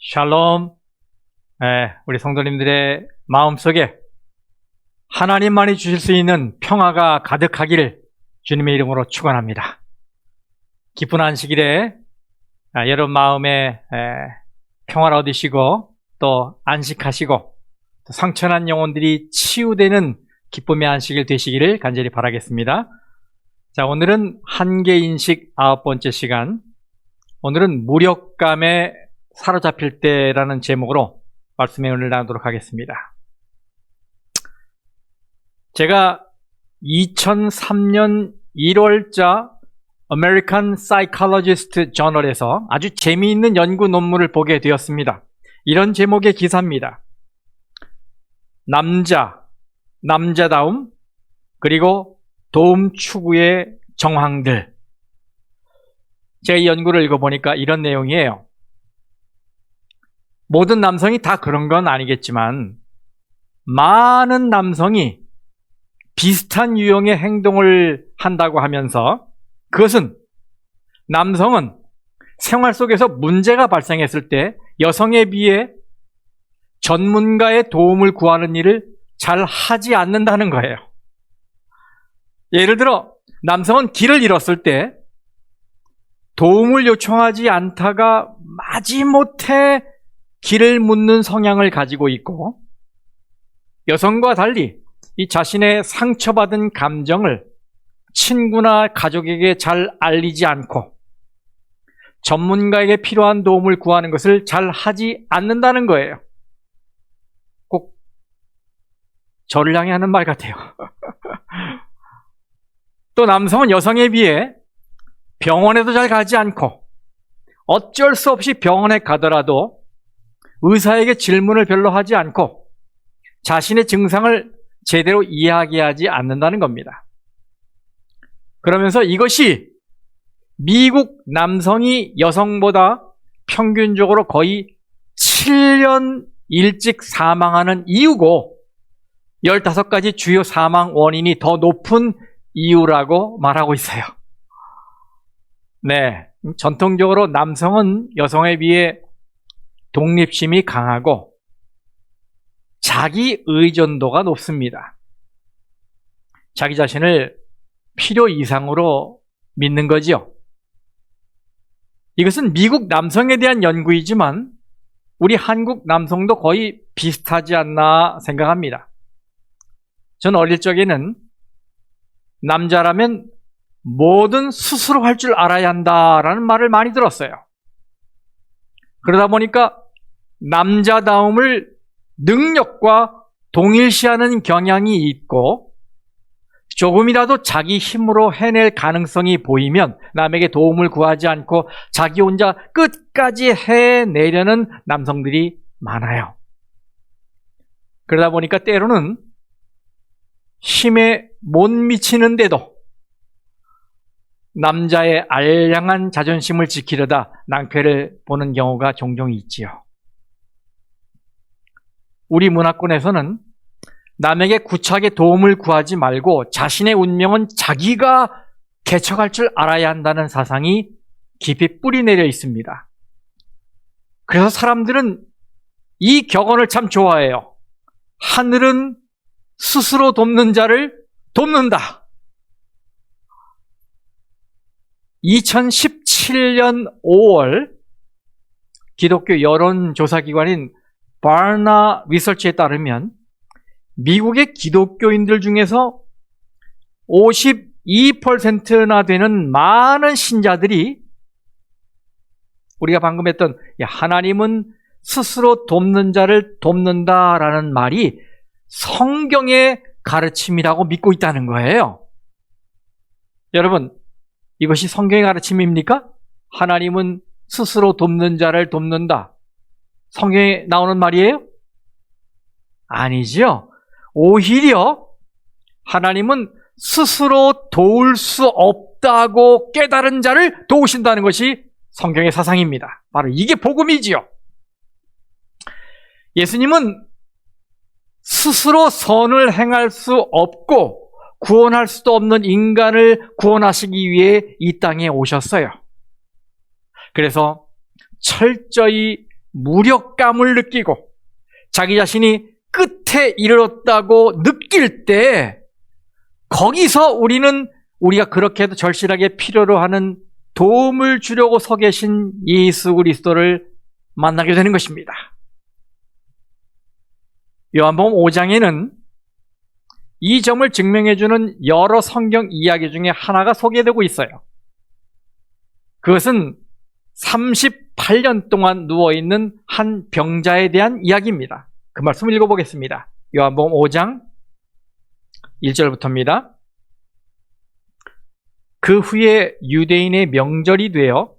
샬롬. 우리 성도님들의 마음속에 하나님만이 주실 수 있는 평화가 가득하기를 주님의 이름으로 축원합니다. 기쁜 안식일에 여러분 마음에 평화를 얻으시고 또 안식하시고 또 상처난 영혼들이 치유되는 기쁨의 안식일 되시기를 간절히 바라겠습니다. 자, 오늘은 한계인식 9번째 시간, 오늘은 무력감에 사로잡힐 때라는 제목으로 말씀의 은혜를 나누도록 하겠습니다. 제가 2003년 1월자 American Psychologist Journal에서 아주 재미있는 연구 논문을 보게 되었습니다. 이런 제목의 기사입니다. 남자다움, 그리고 도움 추구의 정황들. 제가 이 연구를 읽어보니까 이런 내용이에요. 모든 남성이 다 그런 건 아니겠지만 많은 남성이 비슷한 유형의 행동을 한다고 하면서, 그것은 남성은 생활 속에서 문제가 발생했을 때 여성에 비해 전문가의 도움을 구하는 일을 잘 하지 않는다는 거예요. 예를 들어 남성은 길을 잃었을 때 도움을 요청하지 않다가 마지못해 길을 묻는 성향을 가지고 있고, 여성과 달리 이 자신의 상처받은 감정을 친구나 가족에게 잘 알리지 않고 전문가에게 필요한 도움을 구하는 것을 잘 하지 않는다는 거예요. 꼭 저를 향해 하는 말 같아요. 또 남성은 여성에 비해 병원에도 잘 가지 않고 어쩔 수 없이 병원에 가더라도 의사에게 질문을 별로 하지 않고 자신의 증상을 제대로 이야기하지 않는다는 겁니다. 그러면서 이것이 미국 남성이 여성보다 평균적으로 거의 7년 일찍 사망하는 이유고 15가지 주요 사망 원인이 더 높은 이유라고 말하고 있어요. 네, 전통적으로 남성은 여성에 비해 독립심이 강하고 자기 의존도가 높습니다. 자기 자신을 필요 이상으로 믿는 거지요. 이것은 미국 남성에 대한 연구이지만 우리 한국 남성도 거의 비슷하지 않나 생각합니다. 전 어릴 적에는 남자라면 뭐든 스스로 할 줄 알아야 한다라는 말을 많이 들었어요. 그러다 보니까 남자다움을 능력과 동일시하는 경향이 있고, 조금이라도 자기 힘으로 해낼 가능성이 보이면 남에게 도움을 구하지 않고 자기 혼자 끝까지 해내려는 남성들이 많아요. 그러다 보니까 때로는 힘에 못 미치는데도 남자의 알량한 자존심을 지키려다 낭패를 보는 경우가 종종 있지요. 우리 문화권에서는 남에게 구차하게 도움을 구하지 말고 자신의 운명은 자기가 개척할 줄 알아야 한다는 사상이 깊이 뿌리내려 있습니다. 그래서 사람들은 이 격언을 참 좋아해요. 하늘은 스스로 돕는 자를 돕는다. 2017년 5월 기독교 여론조사기관인 바나 리서치에 따르면 미국의 기독교인들 중에서 52%나 되는 많은 신자들이 우리가 방금 했던 하나님은 스스로 돕는 자를 돕는다라는 말이 성경의 가르침이라고 믿고 있다는 거예요. 여러분, 이것이 성경의 가르침입니까? 하나님은 스스로 돕는 자를 돕는다. 성경에 나오는 말이에요? 아니죠. 오히려 하나님은 스스로 도울 수 없다고 깨달은 자를 도우신다는 것이 성경의 사상입니다. 바로 이게 복음이지요. 예수님은 스스로 선을 행할 수 없고 구원할 수도 없는 인간을 구원하시기 위해 이 땅에 오셨어요. 그래서 철저히 무력감을 느끼고 자기 자신이 끝에 이르렀다고 느낄 때 거기서 우리가 그렇게 해도 절실하게 필요로 하는 도움을 주려고 서 계신 예수 그리스도를 만나게 되는 것입니다. 요한복음 5장에는 이 점을 증명해주는 여러 성경 이야기 중에 하나가 소개되고 있어요. 그것은 38년 동안 누워있는 한 병자에 대한 이야기입니다. 그 말씀을 읽어보겠습니다. 요한복음 5장 1절부터입니다. 그 후에 유대인의 명절이 되어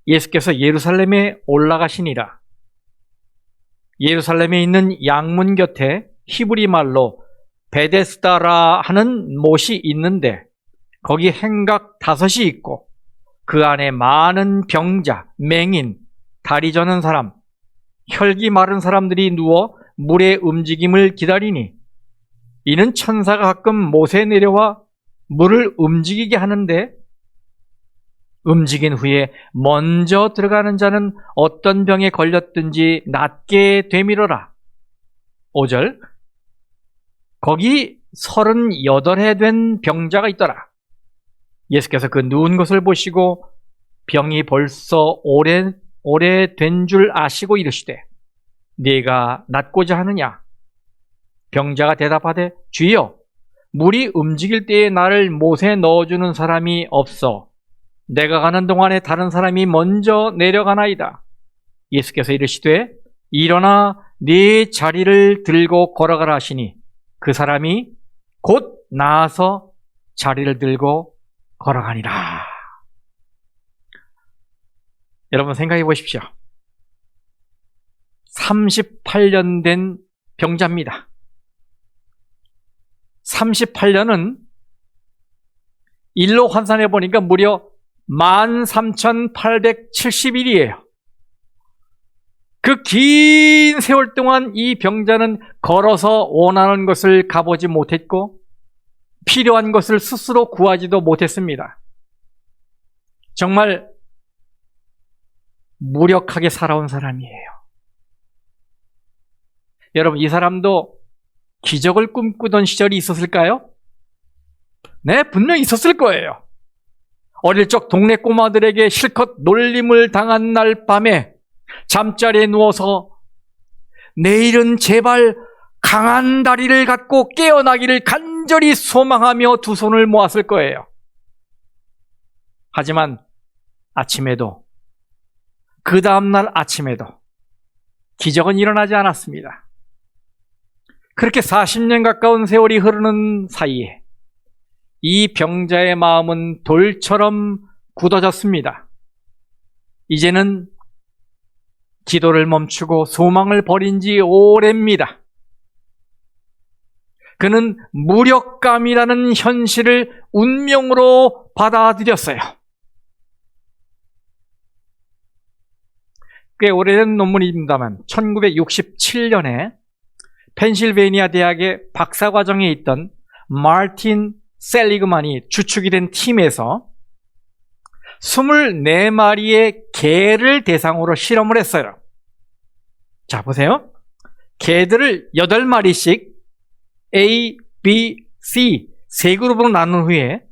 예수께서 예루살렘에 올라가시니라. 예루살렘에 있는 양문 곁에 히브리 말로 베데스다라 하는 못이 있는데 거기 행각 5이 있고 그 안에 많은 병자, 맹인, 다리 저는 사람, 혈기 마른 사람들이 누워 물의 움직임을 기다리니 이는 천사가 가끔 못에 내려와 물을 움직이게 하는데 움직인 후에 먼저 들어가는 자는 어떤 병에 걸렸든지 낫게 되밀어라. 5절 거기 38해 된 병자가 있더라. 예수께서 그 누운 것을 보시고 병이 벌써 오래된 줄 아시고 이르시되 네가 낫고자 하느냐? 병자가 대답하되 주여 물이 움직일 때에 나를 못에 넣어주는 사람이 없어 내가 가는 동안에 다른 사람이 먼저 내려가나이다. 예수께서 이르시되 일어나 네 자리를 들고 걸어가라 하시니 그 사람이 곧 나아서 자리를 들고 걸어가니라. 여러분 생각해 보십시오. 38년 된 병자입니다. 38년은 일로 환산해 보니까 무려 13,870일이에요. 그 긴 세월 동안 이 병자는 걸어서 원하는 것을 가보지 못했고 필요한 것을 스스로 구하지도 못했습니다. 정말 무력하게 살아온 사람이에요. 여러분, 이 사람도 기적을 꿈꾸던 시절이 있었을까요? 네, 분명히 있었을 거예요. 어릴 적 동네 꼬마들에게 실컷 놀림을 당한 날 밤에 잠자리에 누워서 내일은 제발 강한 다리를 갖고 깨어나기를 간절히 소망하며 두 손을 모았을 거예요. 하지만 아침에도 그 다음날 아침에도 기적은 일어나지 않았습니다. 그렇게 40년 가까운 세월이 흐르는 사이에 이 병자의 마음은 돌처럼 굳어졌습니다. 이제는 기도를 멈추고 소망을 버린 지 오래입니다. 그는 무력감이라는 현실을 운명으로 받아들였어요. 꽤 오래된 논문입니다만 1967년에 펜실베이니아 대학의 박사과정에 있던 마틴 셀리그만이 주축이 된 팀에서 24마리의 개를 대상으로 실험을 했어요. 자, 보세요. 개들을 8마리씩 A, B, C 세 그룹으로 나눈 후에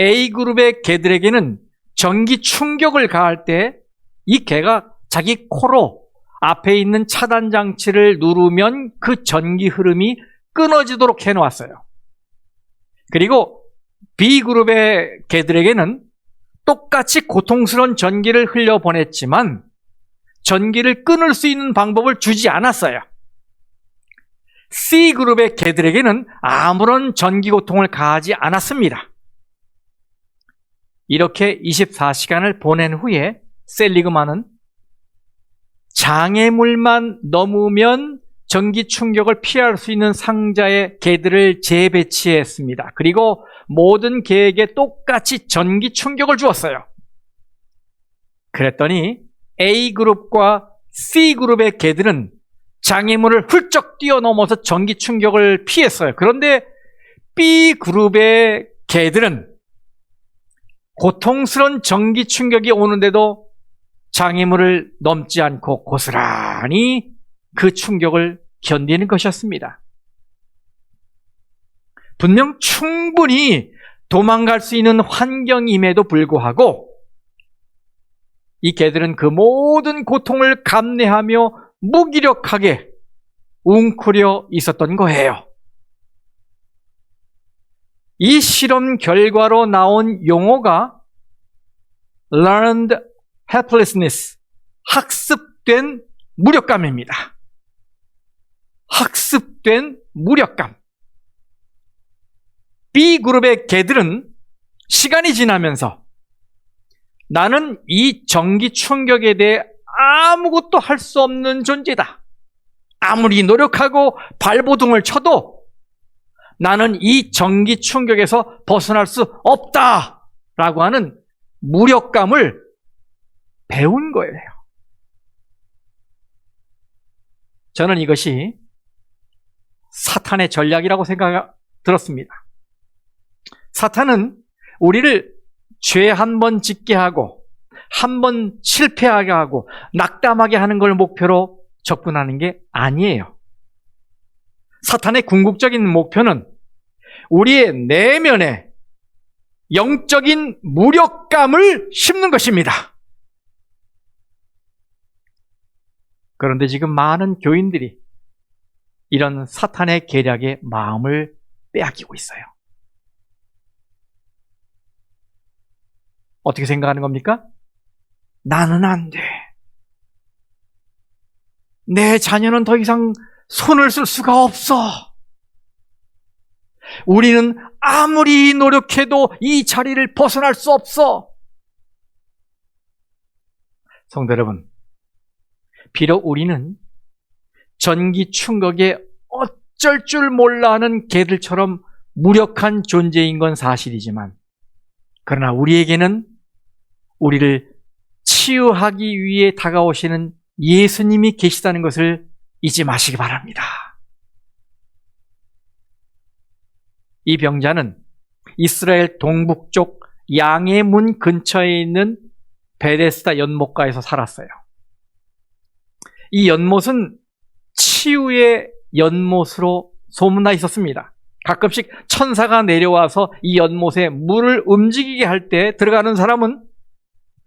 A그룹의 개들에게는 전기 충격을 가할 때 이 개가 자기 코로 앞에 있는 차단 장치를 누르면 그 전기 흐름이 끊어지도록 해놓았어요. 그리고 B그룹의 개들에게는 똑같이 고통스러운 전기를 흘려보냈지만 전기를 끊을 수 있는 방법을 주지 않았어요. C그룹의 개들에게는 아무런 전기 고통을 가하지 않았습니다. 이렇게 24시간을 보낸 후에 셀리그만은 장애물만 넘으면 전기 충격을 피할 수 있는 상자에 개들을 재배치했습니다. 그리고 모든 개에게 똑같이 전기 충격을 주었어요. 그랬더니 A그룹과 C그룹의 개들은 장애물을 훌쩍 뛰어넘어서 전기 충격을 피했어요. 그런데 B그룹의 개들은 고통스러운 전기 충격이 오는데도 장애물을 넘지 않고 고스란히 그 충격을 견디는 것이었습니다. 분명 충분히 도망갈 수 있는 환경임에도 불구하고 이 개들은 그 모든 고통을 감내하며 무기력하게 웅크려 있었던 거예요. 이 실험 결과로 나온 용어가 learned helplessness, 학습된 무력감입니다. 학습된 무력감. B그룹의 개들은 시간이 지나면서 나는 이 전기 충격에 대해 아무것도 할 수 없는 존재다. 아무리 노력하고 발버둥을 쳐도 나는 이 전기 충격에서 벗어날 수 없다라고 하는 무력감을 배운 거예요. 저는 이것이 사탄의 전략이라고 생각이 들었습니다. 사탄은 우리를 죄 한 번 짓게 하고 한 번 실패하게 하고 낙담하게 하는 걸 목표로 접근하는 게 아니에요. 사탄의 궁극적인 목표는 우리의 내면에 영적인 무력감을 심는 것입니다. 그런데 지금 많은 교인들이 이런 사탄의 계략에 마음을 빼앗기고 있어요. 어떻게 생각하는 겁니까? 나는 안 돼. 내 자녀는 더 이상 손을 쓸 수가 없어. 우리는 아무리 노력해도 이 자리를 벗어날 수 없어. 성도 여러분, 비록 우리는 전기 충격에 어쩔 줄 몰라 하는 개들처럼 무력한 존재인 건 사실이지만, 그러나 우리에게는 우리를 치유하기 위해 다가오시는 예수님이 계시다는 것을 잊지 마시기 바랍니다. 이 병자는 이스라엘 동북쪽 양의 문 근처에 있는 베데스다 연못가에서 살았어요. 이 연못은 치유의 연못으로 소문나 있었습니다. 가끔씩 천사가 내려와서 이 연못에 물을 움직이게 할 때 들어가는 사람은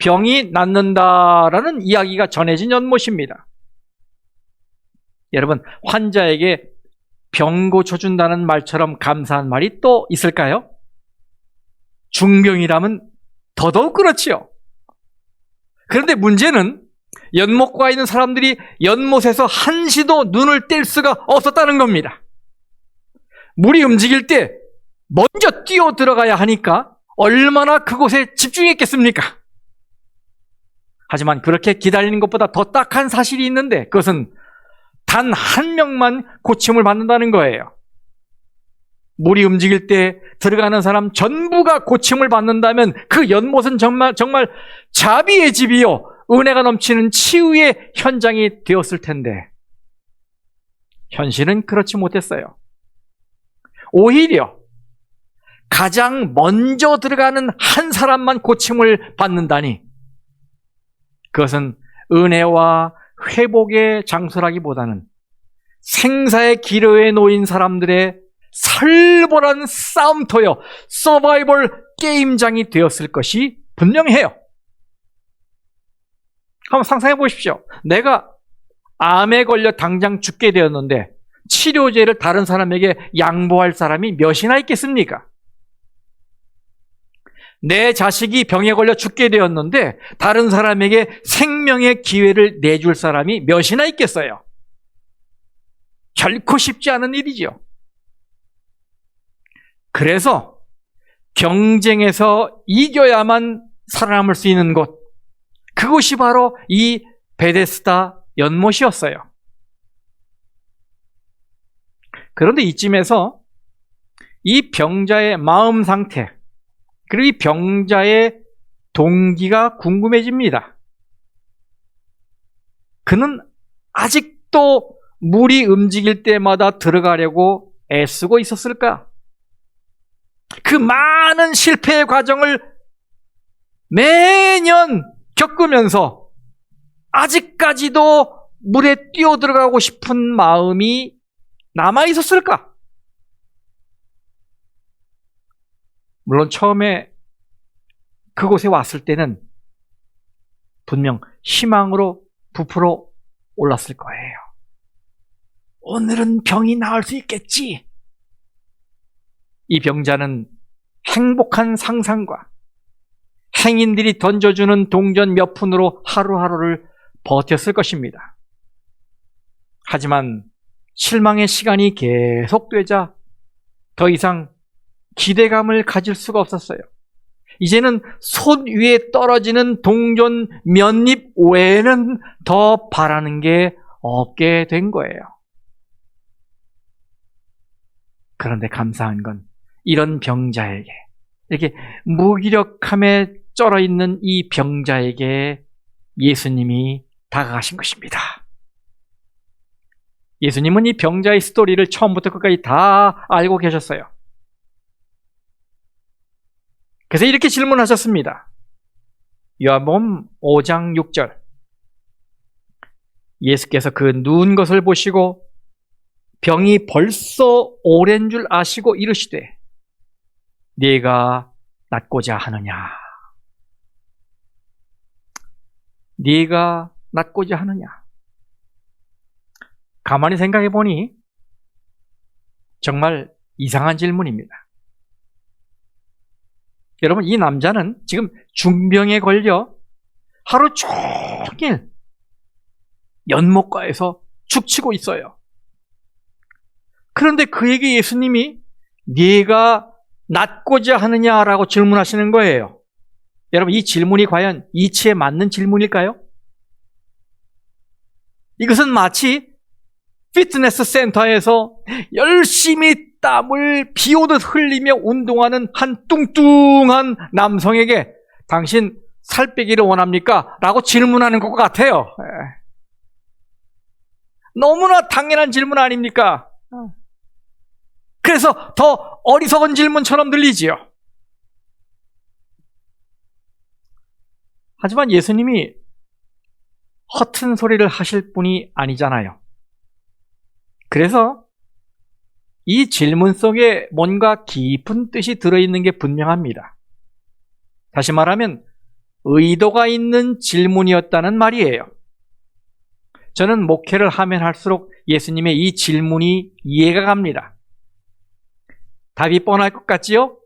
병이 낫는다라는 이야기가 전해진 연못입니다. 여러분, 환자에게 병 고쳐준다는 말처럼 감사한 말이 또 있을까요? 중병이라면 더더욱 그렇지요. 그런데 문제는 연못가에 있는 사람들이 연못에서 한시도 눈을 뗄 수가 없었다는 겁니다. 물이 움직일 때 먼저 뛰어 들어가야 하니까 얼마나 그곳에 집중했겠습니까? 하지만 그렇게 기다리는 것보다 더 딱한 사실이 있는데, 그것은 단 한 명만 고침을 받는다는 거예요. 물이 움직일 때 들어가는 사람 전부가 고침을 받는다면 그 연못은 정말 자비의 집이요, 은혜가 넘치는 치유의 현장이 되었을 텐데, 현실은 그렇지 못했어요. 오히려 가장 먼저 들어가는 한 사람만 고침을 받는다니, 그것은 은혜와 회복의 장소라기보다는 생사의 기로에 놓인 사람들의 살벌한 싸움터여 서바이벌 게임장이 되었을 것이 분명해요. 한번 상상해 보십시오. 내가 암에 걸려 당장 죽게 되었는데 치료제를 다른 사람에게 양보할 사람이 몇이나 있겠습니까? 내 자식이 병에 걸려 죽게 되었는데 다른 사람에게 생명의 기회를 내줄 사람이 몇이나 있겠어요? 결코 쉽지 않은 일이죠. 그래서 경쟁에서 이겨야만 살아남을 수 있는 곳, 그곳이 바로 이 베데스다 연못이었어요. 그런데 이쯤에서 이 병자의 마음 상태, 그리고 이 병자의 동기가 궁금해집니다. 그는 아직도 물이 움직일 때마다 들어가려고 애쓰고 있었을까? 그 많은 실패의 과정을 매년 겪으면서 아직까지도 물에 뛰어들어가고 싶은 마음이 남아있었을까? 물론 처음에 그곳에 왔을 때는 분명 희망으로 부풀어 올랐을 거예요. 오늘은 병이 나을 수 있겠지. 이 병자는 행복한 상상과 행인들이 던져주는 동전 몇 푼으로 하루하루를 버텼을 것입니다. 하지만 실망의 시간이 계속되자 더 이상 기대감을 가질 수가 없었어요. 이제는 손 위에 떨어지는 동전 몇 입 외에는 더 바라는 게 없게 된 거예요. 그런데 감사한 건 이런 병자에게, 이렇게 무기력함에 쩔어 있는 이 병자에게 예수님이 다가가신 것입니다. 예수님은 이 병자의 스토리를 처음부터 끝까지 다 알고 계셨어요. 그래서 이렇게 질문하셨습니다. 요한복음 5장 6절. 예수께서 그 누운 것을 보시고 병이 벌써 오랜 줄 아시고 이르시되 네가 낫고자 하느냐. 네가 낫고자 하느냐. 가만히 생각해 보니 정말 이상한 질문입니다. 여러분, 이 남자는 지금 중병에 걸려 하루 종일 연못가에서 죽치고 있어요. 그런데 그에게 예수님이 네가 낫고자 하느냐라고 질문하시는 거예요. 여러분, 이 질문이 과연 이치에 맞는 질문일까요? 이것은 마치 피트니스 센터에서 열심히 땀을 비 오듯 흘리며 운동하는 한 뚱뚱한 남성에게 당신 살 빼기를 원합니까? 라고 질문하는 것 같아요. 너무나 당연한 질문 아닙니까? 그래서 더 어리석은 질문처럼 들리지요. 하지만 예수님이 허튼 소리를 하실 분이 아니잖아요. 그래서 이 질문 속에 뭔가 깊은 뜻이 들어있는 게 분명합니다. 다시 말하면 의도가 있는 질문이었다는 말이에요. 저는 목회를 하면 할수록 예수님의 이 질문이 이해가 갑니다. 답이 뻔할 것 같지요?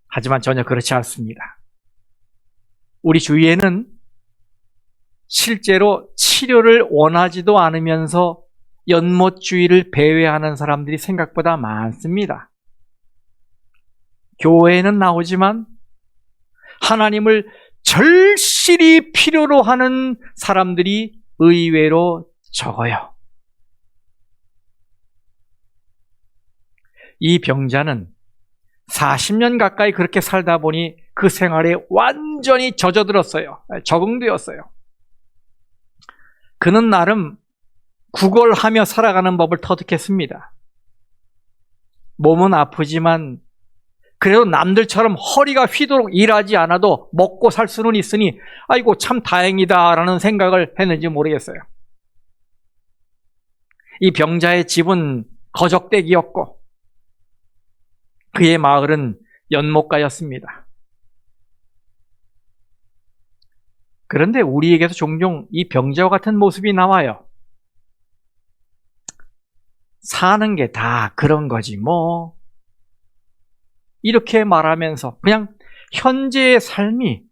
하지만 전혀 그렇지 않습니다. 우리 주위에는 실제로 치료를 원하지도 않으면서 연못주의를 배회하는 사람들이 생각보다 많습니다. 교회에는 나오지만 하나님을 절실히 필요로 하는 사람들이 의외로 적어요. 이 병자는 40년 가까이 그렇게 살다 보니 그 생활에 완전히 젖어들었어요. 적응되었어요. 그는 나름 구걸하며 살아가는 법을 터득했습니다. 몸은 아프지만 그래도 남들처럼 허리가 휘도록 일하지 않아도 먹고 살 수는 있으니 아이고 참 다행이다라는 생각을 했는지 모르겠어요. 이 병자의 집은 거적댁이었고 그의 마을은 연못가였습니다. 그런데 우리에게서 종종 이 병자와 같은 모습이 나와요. 사는 게 다 그런 거지 뭐. 이렇게 말하면서 그냥 현재의 삶이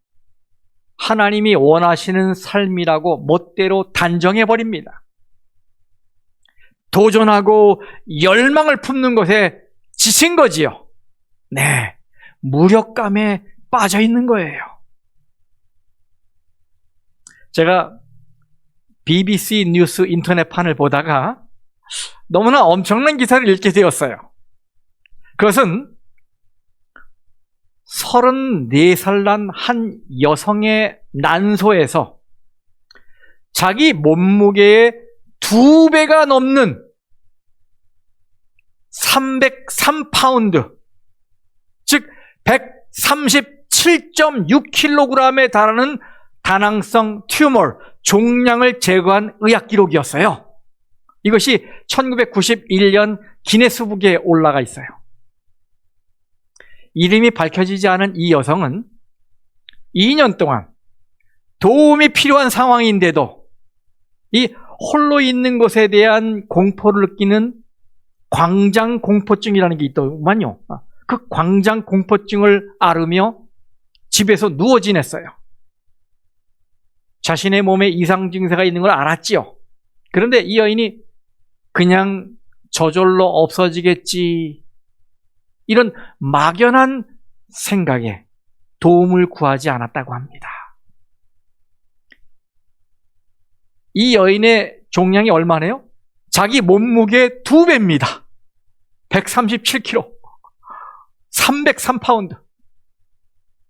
하나님이 원하시는 삶이라고 멋대로 단정해버립니다. 도전하고 열망을 품는 것에 지친 거지요. 네, 무력감에 빠져 있는 거예요. 제가 BBC 뉴스 인터넷판을 보다가 너무나 엄청난 기사를 읽게 되었어요. 그것은 34살 난 한 여성의 난소에서 자기 몸무게의 2배가 넘는 303파운드, 즉 137.6kg에 달하는 다낭성 튜머, 종양을 제거한 의학 기록이었어요. 이것이 1991년 기네스북에 올라가 있어요. 이름이 밝혀지지 않은 이 여성은 2년 동안 도움이 필요한 상황인데도 이 홀로 있는 것에 대한 공포를 느끼는 광장공포증이라는 게 있더만요. 그 광장공포증을 앓으며 집에서 누워 지냈어요. 자신의 몸에 이상 증세가 있는 걸 알았지요. 그런데 이 여인이 그냥 저절로 없어지겠지, 이런 막연한 생각에 도움을 구하지 않았다고 합니다. 이 여인의 종양이 얼마네요? 자기 몸무게 2배입니다. 137kg, 303파운드.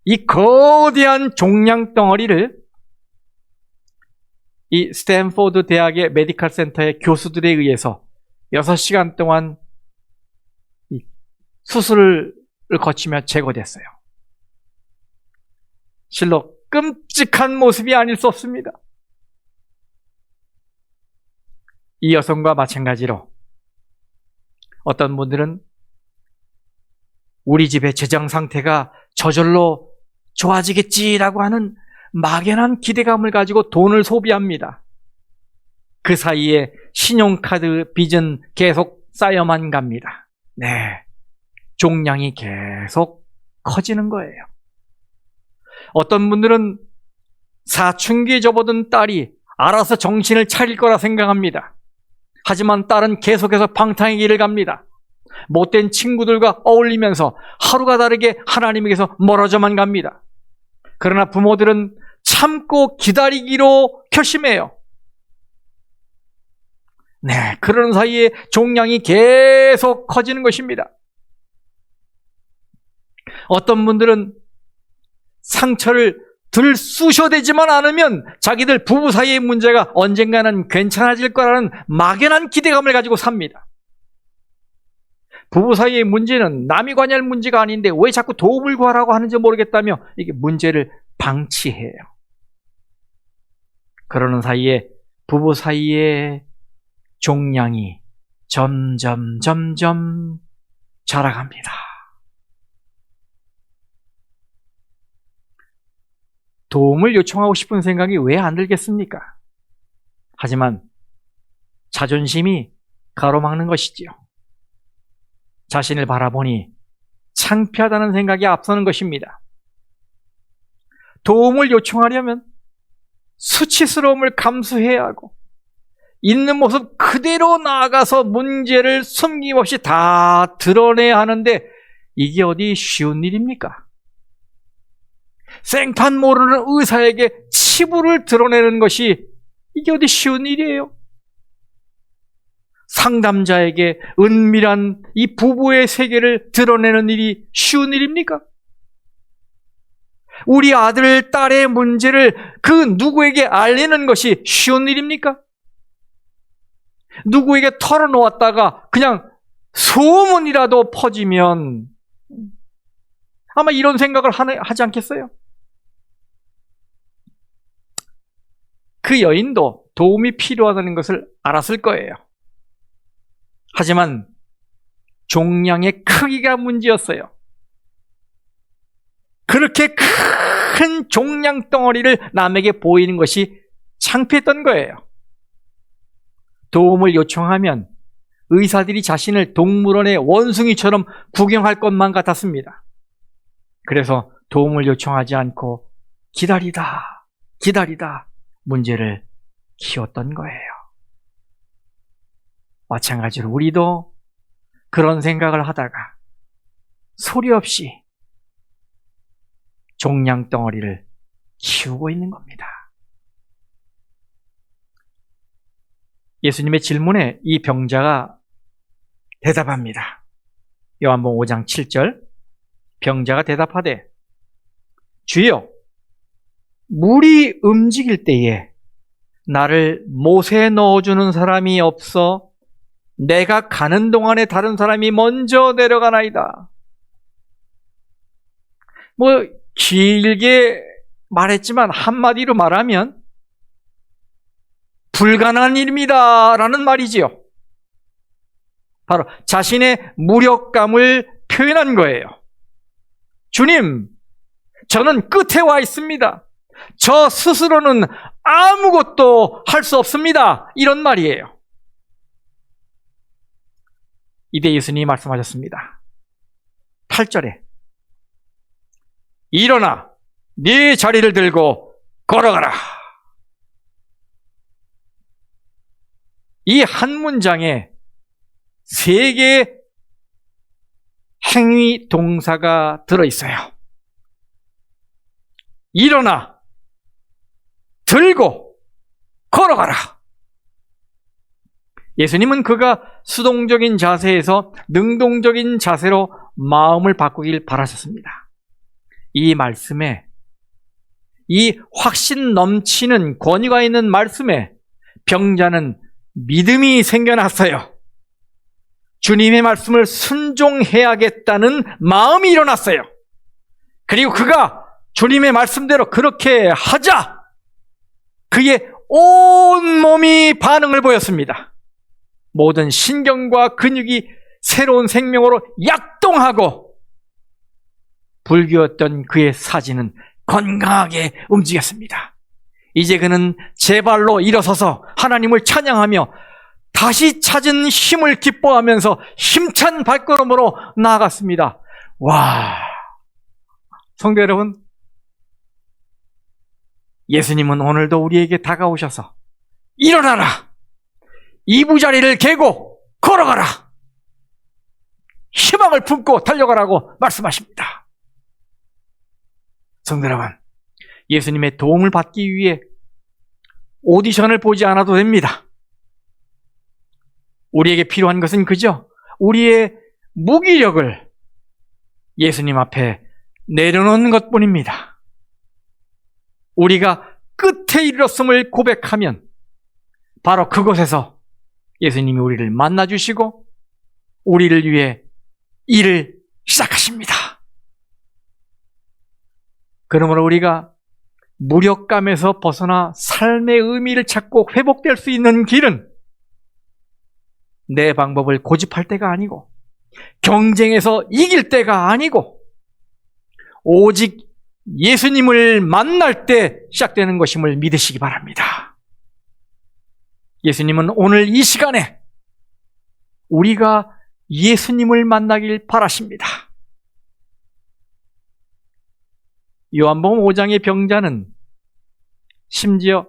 이 거대한 종양 덩어리를 이 스탠포드 대학의 메디컬 센터의 교수들에 의해서 6시간 동안 수술을 거치며 제거됐어요. 실로 끔찍한 모습이 아닐 수 없습니다. 이 여성과 마찬가지로 어떤 분들은 우리 집의 재정 상태가 저절로 좋아지겠지라고 하는 막연한 기대감을 가지고 돈을 소비합니다. 그 사이에 신용카드 빚은 계속 쌓여만 갑니다. 네, 종양이 계속 커지는 거예요. 어떤 분들은 사춘기에 접어든 딸이 알아서 정신을 차릴 거라 생각합니다. 하지만 딸은 계속해서 방탕의 길을 갑니다. 못된 친구들과 어울리면서 하루가 다르게 하나님에게서 멀어져만 갑니다. 그러나 부모들은 참고 기다리기로 결심해요. 네, 그런 사이에 종양이 계속 커지는 것입니다. 어떤 분들은 상처를 들 쑤셔대지만 않으면 자기들 부부 사이의 문제가 언젠가는 괜찮아질 거라는 막연한 기대감을 가지고 삽니다. 부부 사이의 문제는 남이 관여할 문제가 아닌데 왜 자꾸 도움을 구하라고 하는지 모르겠다며 이게 문제를 방치해요. 그러는 사이에 부부 사이의 종양이 점점 자라갑니다. 도움을 요청하고 싶은 생각이 왜 안 들겠습니까? 하지만 자존심이 가로막는 것이지요. 자신을 바라보니 창피하다는 생각이 앞서는 것입니다. 도움을 요청하려면 수치스러움을 감수해야 하고 있는 모습 그대로 나아가서 문제를 숨김없이 다 드러내야 하는데 이게 어디 쉬운 일입니까? 생판 모르는 의사에게 치부를 드러내는 것이 이게 어디 쉬운 일이에요? 상담자에게 은밀한 이 부부의 세계를 드러내는 일이 쉬운 일입니까? 우리 아들, 딸의 문제를 그 누구에게 알리는 것이 쉬운 일입니까? 누구에게 털어놓았다가 그냥 소문이라도 퍼지면 아마 이런 생각을 하지 않겠어요? 그 여인도 도움이 필요하다는 것을 알았을 거예요. 하지만 종양의 크기가 문제였어요. 그렇게 큰 종양 덩어리를 남에게 보이는 것이 창피했던 거예요. 도움을 요청하면 의사들이 자신을 동물원의 원숭이처럼 구경할 것만 같았습니다. 그래서 도움을 요청하지 않고 기다리다 문제를 키웠던 거예요. 마찬가지로 우리도 그런 생각을 하다가 소리 없이 종양 덩어리를 키우고 있는 겁니다. 예수님의 질문에 이 병자가 대답합니다. 요한복음 5장 7절, 병자가 대답하되 주여, 물이 움직일 때에 나를 못에 넣어주는 사람이 없어 내가 가는 동안에 다른 사람이 먼저 내려가나이다. 길게 말했지만 한마디로 말하면 불가능한 일입니다 라는 말이지요. 바로 자신의 무력감을 표현한 거예요. 주님, 저는 끝에 와 있습니다. 저 스스로는 아무것도 할 수 없습니다. 이런 말이에요. 이때 예수님이 말씀하셨습니다. 8절에 일어나 네 자리를 들고 걸어가라. 이 한 문장에 3개의 행위 동사가 들어있어요. 일어나, 들고, 걸어가라. 예수님은 그가 수동적인 자세에서 능동적인 자세로 마음을 바꾸길 바라셨습니다. 이 말씀에, 이 확신 넘치는 권위가 있는 말씀에 병자는 믿음이 생겨났어요. 주님의 말씀을 순종해야겠다는 마음이 일어났어요. 그리고 그가 주님의 말씀대로 그렇게 하자! 그의 온 몸이 반응을 보였습니다. 모든 신경과 근육이 새로운 생명으로 약동하고 불교였던 그의 사지는 건강하게 움직였습니다. 이제 그는 제 발로 일어서서 하나님을 찬양하며 다시 찾은 힘을 기뻐하면서 힘찬 발걸음으로 나아갔습니다. 와, 성도 여러분, 예수님은 오늘도 우리에게 다가오셔서 일어나라, 이부자리를 개고 걸어가라, 희망을 품고 달려가라고 말씀하십니다. 성도 여러분, 예수님의 도움을 받기 위해 오디션을 보지 않아도 됩니다. 우리에게 필요한 것은 그저 우리의 무기력을 예수님 앞에 내려놓는 것뿐입니다. 우리가 끝에 이르렀음을 고백하면 바로 그곳에서 예수님이 우리를 만나주시고 우리를 위해 일을 시작하십니다. 그러므로 우리가 무력감에서 벗어나 삶의 의미를 찾고 회복될 수 있는 길은 내 방법을 고집할 때가 아니고 경쟁에서 이길 때가 아니고 오직 예수님을 만날 때 시작되는 것임을 믿으시기 바랍니다. 예수님은 오늘 이 시간에 우리가 예수님을 만나길 바라십니다. 요한복음 5장의 병자는 심지어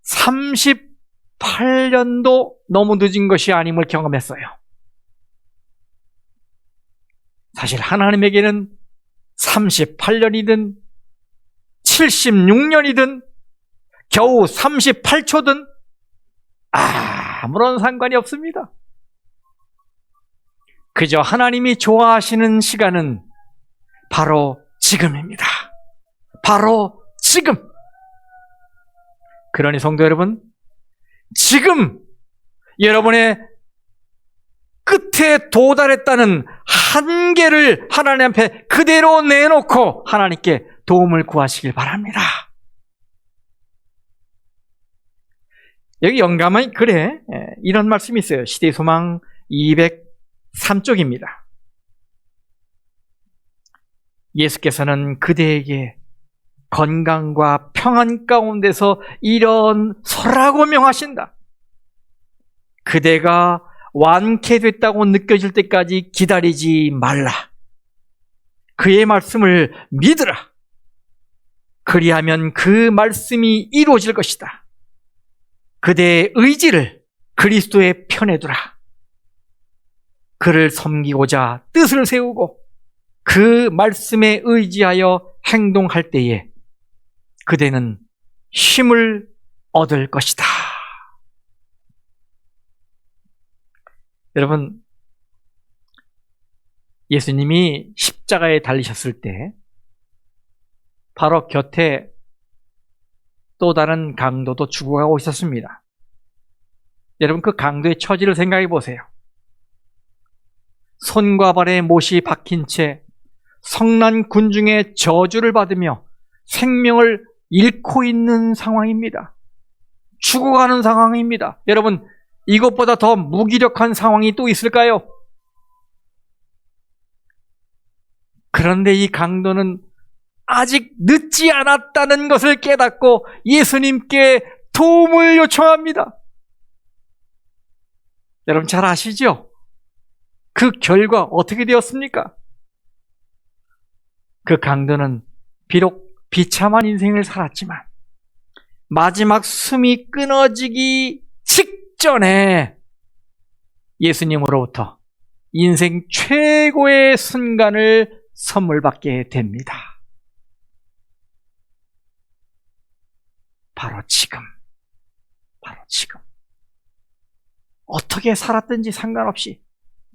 38년도 너무 늦은 것이 아님을 경험했어요. 사실 하나님에게는 38년이든 76년이든 겨우 38초든 아무런 상관이 없습니다. 그저 하나님이 좋아하시는 시간은 바로 지금입니다. 바로 지금. 그러니 성도 여러분, 지금 여러분의 끝에 도달했다는 한계를 하나님 앞에 그대로 내놓고 하나님께 도움을 구하시길 바랍니다. 여기 영감의 글에 이런 말씀이 있어요. 시대소망 203쪽입니다. 예수께서는 그대에게 건강과 평안 가운데서 이런 서라고 명하신다. 그대가 완쾌됐다고 느껴질 때까지 기다리지 말라. 그의 말씀을 믿으라. 그리하면 그 말씀이 이루어질 것이다. 그대의 의지를 그리스도의 편에 두라. 그를 섬기고자 뜻을 세우고 그 말씀에 의지하여 행동할 때에 그대는 힘을 얻을 것이다. 여러분, 예수님이 십자가에 달리셨을 때 바로 곁에 또 다른 강도도 죽어가고 있었습니다. 여러분, 그 강도의 처지를 생각해 보세요. 손과 발에 못이 박힌 채 성난 군중의 저주를 받으며 생명을 잃고 있는 상황입니다. 죽어가는 상황입니다. 여러분, 이것보다 더 무기력한 상황이 또 있을까요? 그런데 이 강도는 아직 늦지 않았다는 것을 깨닫고 예수님께 도움을 요청합니다. 여러분 잘 아시죠? 그 결과 어떻게 되었습니까? 그 강도는 비록 비참한 인생을 살았지만 마지막 숨이 끊어지기 직전에 예수님으로부터 인생 최고의 순간을 선물 받게 됩니다. 바로 지금. 어떻게 살았든지 상관없이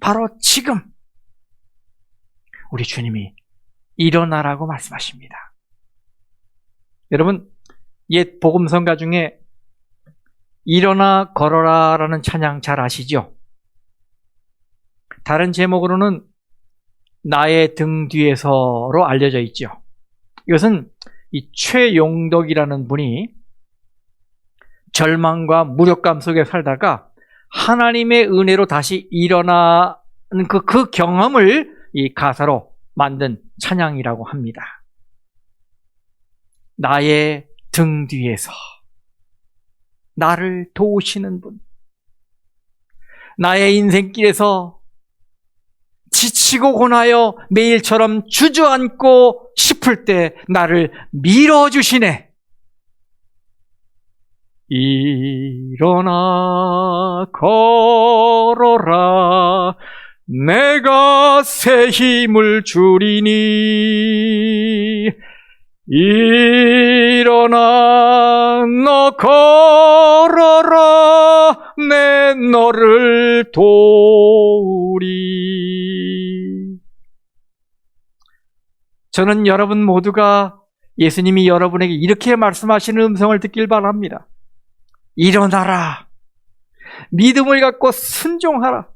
바로 지금 우리 주님이 일어나라고 말씀하십니다. 여러분, 옛 복음성가 중에 일어나 걸어라 라는 찬양 잘 아시죠? 다른 제목으로는 나의 등 뒤에서로 알려져 있죠. 이것은 이 최용덕이라는 분이 절망과 무력감 속에 살다가 하나님의 은혜로 다시 일어나는 그 경험을 이 가사로 만든 찬양이라고 합니다. 나의 등 뒤에서 나를 도우시는 분, 나의 인생길에서 지치고 고나여 매일처럼 주저앉고 싶을 때 나를 밀어주시네. 일어나 걸어라 내가 새 힘을 주리니 일어나 너 걸어라 내 너를 도우리. 저는 여러분 모두가 예수님이 여러분에게 이렇게 말씀하시는 음성을 듣길 바랍니다. 일어나라. 믿음을 갖고 순종하라.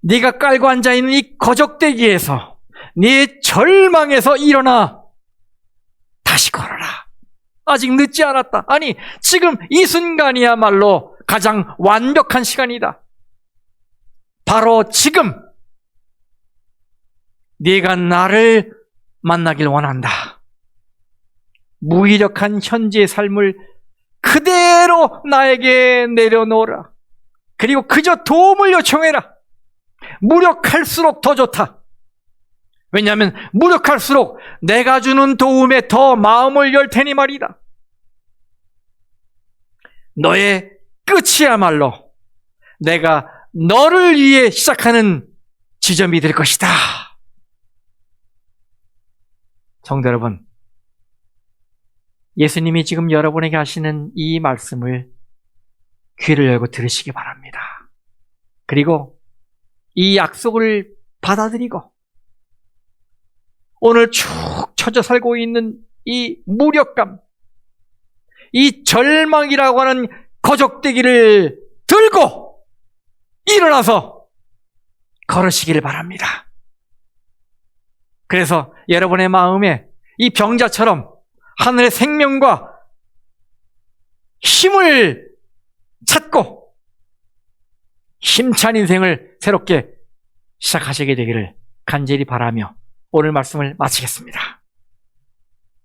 네가 깔고 앉아있는 이 거적대기에서 네 절망에서 일어나 다시 걸어라. 아직 늦지 않았다. 아니, 지금 이 순간이야말로 가장 완벽한 시간이다. 바로 지금 네가 나를 만나길 원한다. 무기력한 현재의 삶을 그대로 나에게 내려놓으라. 그리고 그저 도움을 요청해라. 무력할수록 더 좋다. 왜냐하면 무력할수록 내가 주는 도움에 더 마음을 열 테니 말이다. 너의 끝이야말로 내가 너를 위해 시작하는 지점이 될 것이다. 성도 여러분, 예수님이 지금 여러분에게 하시는 이 말씀을 귀를 열고 들으시기 바랍니다. 그리고 이 약속을 받아들이고 오늘 축 처져 살고 있는 이 무력감, 이 절망이라고 하는 거적대기를 들고 일어나서 걸으시기를 바랍니다. 그래서 여러분의 마음에 이 병자처럼 하늘의 생명과 힘을 찾고 힘찬 인생을 새롭게 시작하시게 되기를 간절히 바라며 오늘 말씀을 마치겠습니다.